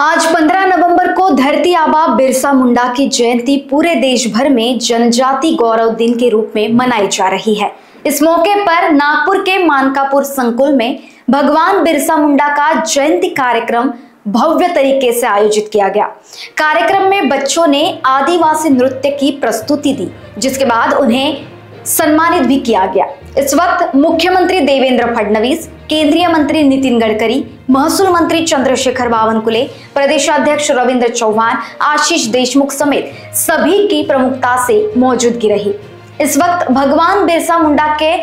आज 15 नवंबर को धरती आबा बिरसा मुंडा की जयंती पूरे देश भर में जनजाति गौरव दिन के रूप में मनाई जा रही है। इस मौके पर नागपुर के मानकापुर संकुल में भगवान बिरसा मुंडा का जयंती कार्यक्रम भव्य तरीके से आयोजित किया गया। कार्यक्रम में बच्चों ने आदिवासी नृत्य की प्रस्तुति दी, जिसके बाद उन्हें सम्मानित भी किया गया। इस वक्त मुख्यमंत्री देवेंद्र फडणवीस, केंद्रीय मंत्री नितिन गडकरी, महसूल मंत्री चंद्रशेखर बावनकुले, प्रदेशाध्यक्ष रविंद्र चौहान, आशीष देशमुख समेत सभी की प्रमुखता से मौजूदगी रही। इस वक्त भगवान बिरसा मुंडा के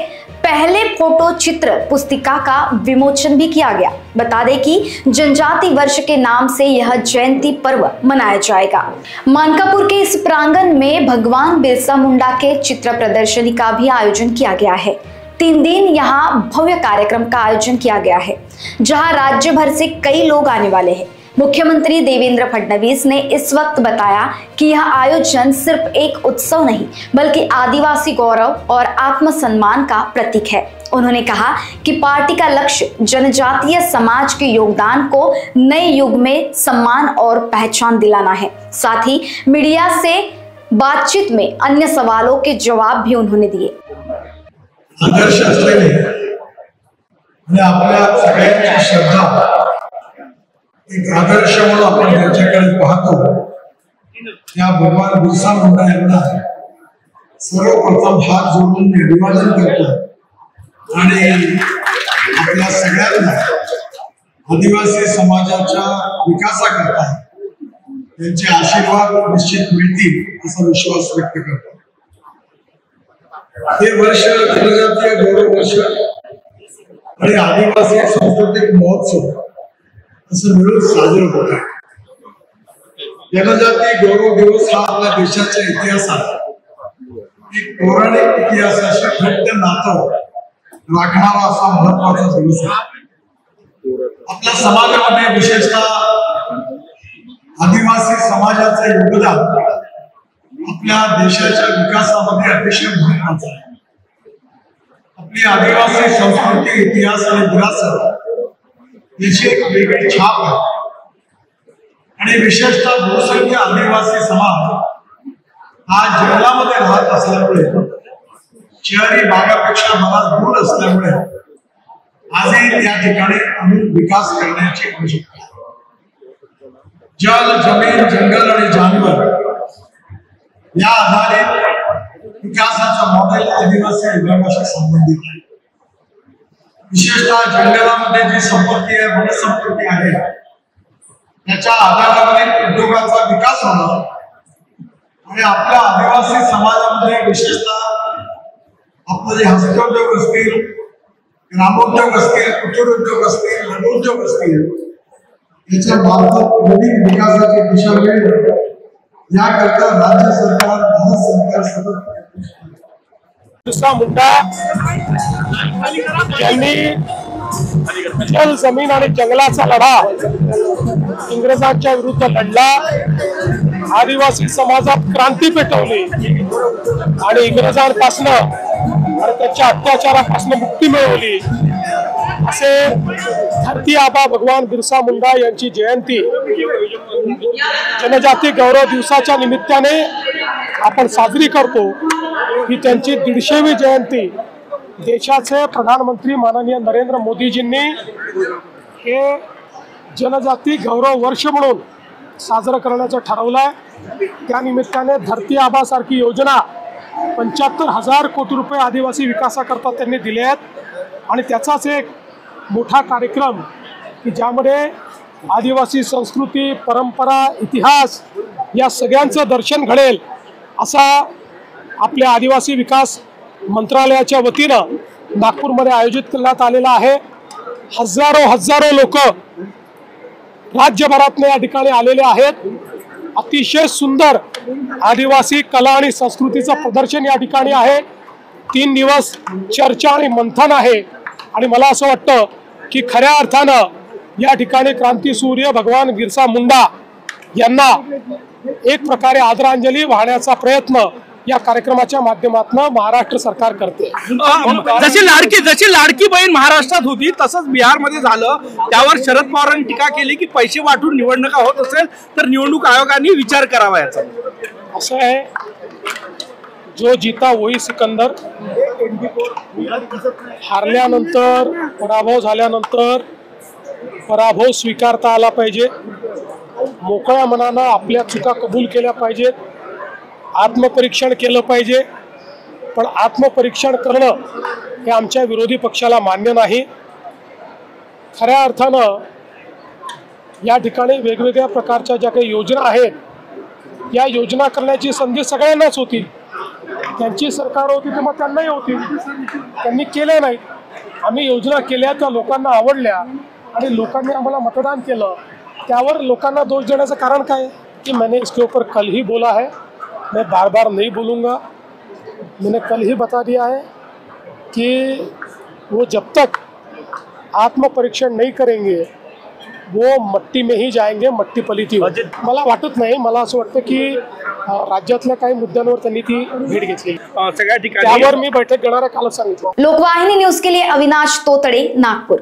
पहले फोटो चित्र पुस्तिका का विमोचन भी किया गया। बता दें कि जनजाति वर्ष के नाम से यह जयंती पर्व मनाया जाएगा। मानकापुर के इस प्रांगण में भगवान बिरसा मुंडा के चित्र प्रदर्शनी का भी आयोजन किया गया है। 3 दिन यहाँ भव्य कार्यक्रम का आयोजन किया गया है, जहां राज्य भर से कई लोग आने वाले हैं। मुख्यमंत्री देवेंद्र फडणवीस ने इस वक्त बताया कि यह आयोजन सिर्फ एक उत्सव नहीं, बल्कि आदिवासी गौरव और आत्मसम्मान का प्रतीक है। उन्होंने कहा कि पार्टी का लक्ष्य जनजातीय समाज के योगदान को नए युग में सम्मान और पहचान दिलाना है। साथ ही मीडिया से बातचीत में अन्य सवालों के जवाब भी उन्होंने दिए। आदर्श असलेले आणि आपल्या सगळ्यांची श्रद्धा एक आदर्श म्हणून आपण त्यांच्याकडे पाहतो। या भगवान बिरसा मुंडा यांना सर्वप्रथम हात जोडून अभिवादन करतो आणि आपल्या सगळ्यांना आदिवासी समाजाच्या विकासाकरता त्यांचे आशीर्वाद निश्चित मिळतील असा विश्वास व्यक्त करतो। हे वर्ष जनजातीय गौरव वर्ष आणि आदिवासी सांस्कृतिक महोत्सव असं मिळून साजरं होत आहे। जनजाती गौरव दिवस हा आपल्या देशाच्या इतिहासात एक पौराणिक इतिहासाशी घट्ट नातं राखणारा असा महत्वाचा दिवस आहे। आपल्या समाजामध्ये विशेषतः आदिवासी समाजाचे योगदान आपल्या देशाच्या विकासामध्ये अतिशय महत्वाचं आहे। आपली आदिवासी संस्कृती, इतिहास आणि विरासत याची एक वेगळी छाप आहे आणि विशेषतः बहुसंख्य आदिवासी समाज हा जंगलामध्ये राहत असल्यामुळे, शहरी भागापेक्षा बराच दूर असल्यामुळे आजही त्या ठिकाणी अनेक विकास करण्याची आवश्यकता आहे। जल, जमीन, जंगल आणि जानवर या आधारित विकासाचा मॉडेल आदिवासी विभागाशी संबंधित आहे। विशेषतः जंगलामध्ये जी संपत्ती आहे, वनसंपत्ती आहे, त्याच्या आधारावर उद्योगाचा विकास होणार आणि आपल्या आदिवासी समाजामध्ये विशेषतः आपले जे हस्तोद्योग असतील, ग्रामोद्योग असतील, कुटीर उद्योग असतील, लघुउद्योग असतील, याच्या मार्फत नवीन विकासाची दिशा मिळेल याकरता राज्य सरकार, भारत सरकार सतत बिरसा मुंडा यांनी जल, जमीन आणि जंगलाचा लढा इंग्रजांच्या विरुद्ध लढला, आदिवासी समाजात क्रांती पेटवली आणि इंग्रजांपासून आणि त्याच्या अत्याचारापासून मुक्ती मिळवली। असे धरती आबा भगवान बिरसा मुंडा यांची जयंती जनजाती गौरव दिवसाच्या निमित्ताने आपण साजरी करतो। ही त्यांची 150वी जयंती देशाचे प्रधानमंत्री माननीय नरेंद्र मोदीजींनी हे जनजाती गौरव वर्ष म्हणून साजरं करण्याचं ठरवलंय। त्या निमित्ताने धरती आबा सारखी योजना 75,000 कोटी रुपये आदिवासी विकासाकरता त्यांनी दिले आहेत आणि त्याचाच एक मोठा कार्यक्रम की ज्यामध्ये आदिवासी संस्कृती, परंपरा, इतिहास या सगळ्यांचं दर्शन घडेल असा आपल्या आदिवासी विकास मंत्रालयाच्या वतीनं नागपूरमध्ये आयोजित करण्यात आलेला आहे। हजारो लोक राज्यभरातून या ठिकाणी आलेले आहेत। अतिशय सुंदर आदिवासी कला आणि संस्कृतीचं प्रदर्शन या ठिकाणी आहे। 3 दिवस चर्चा आणि मंथन आहे आणि मला असं वाटतं की खऱ्या अर्थानं या ठिकाणी क्रांतीसूर्य भगवान बिरसा मुंडा यांना एक प्रकारे आदरांजली वाहण्याचा प्रयत्न या कार्यक्रमाच्या माध्यमातून महाराष्ट्र सरकार करते। जशी लाडकी बहीण महाराष्ट्रात होती तसंच बिहारमध्ये झालं, त्यावर शरद पवारांनी टीका केली की पैसे वाटून निवडणुका होत असेल तर निवडणूक आयोगाने विचार करावा याचा। असं आहे, जो जीता वही सिकंदर। हारल्यानंतर, पराभव झाल्यानंतर पराभव स्वीकारता आला पाहिजे, मोकळ्या मनानं आपल्या चुका कबूल केल्या पाहिजेत, आत्मपरीक्षण केलं पाहिजे। पण आत्मपरीक्षण करणं हे आमच्या विरोधी पक्षाला मान्य नाही। खऱ्या अर्थानं या ठिकाणी वेगवेगळ्या प्रकारच्या ज्या काही योजना आहेत, या योजना करण्याची संधी सगळ्यांनाच होती। त्यांची सरकार होती तेव्हा त्यांनाही होती, त्यांनी केल्या नाहीत। आम्ही योजना केल्या, त्या लोकांना आवडल्या आणि लोकांनी आम्हाला मतदान केलं, त्यावर लोकांना दोष देण्याचं कारण काय कि मैंने इसके ऊपर कल ही बोला है, मैं बार बार नहीं बोलूँगा। मैंने कल ही बता दिया है कि वो जब तक आत्मपरीक्षण नहीं करेंगे वो मट्टी में ही जाएंगे, मट्टी पलीती होईल। मला वाटत नाही, मला असं वाटतं की राज्यातल्या काही मुद्द्यांवर त्यांनी ती भेट घेतली, सगळ्या ठिकाणी त्यावर मी बैठक घेणार आहे, कालच सांगितलं। लोकवाहिनी न्यूज के लिए अविनाश तोतड़े, नागपुर।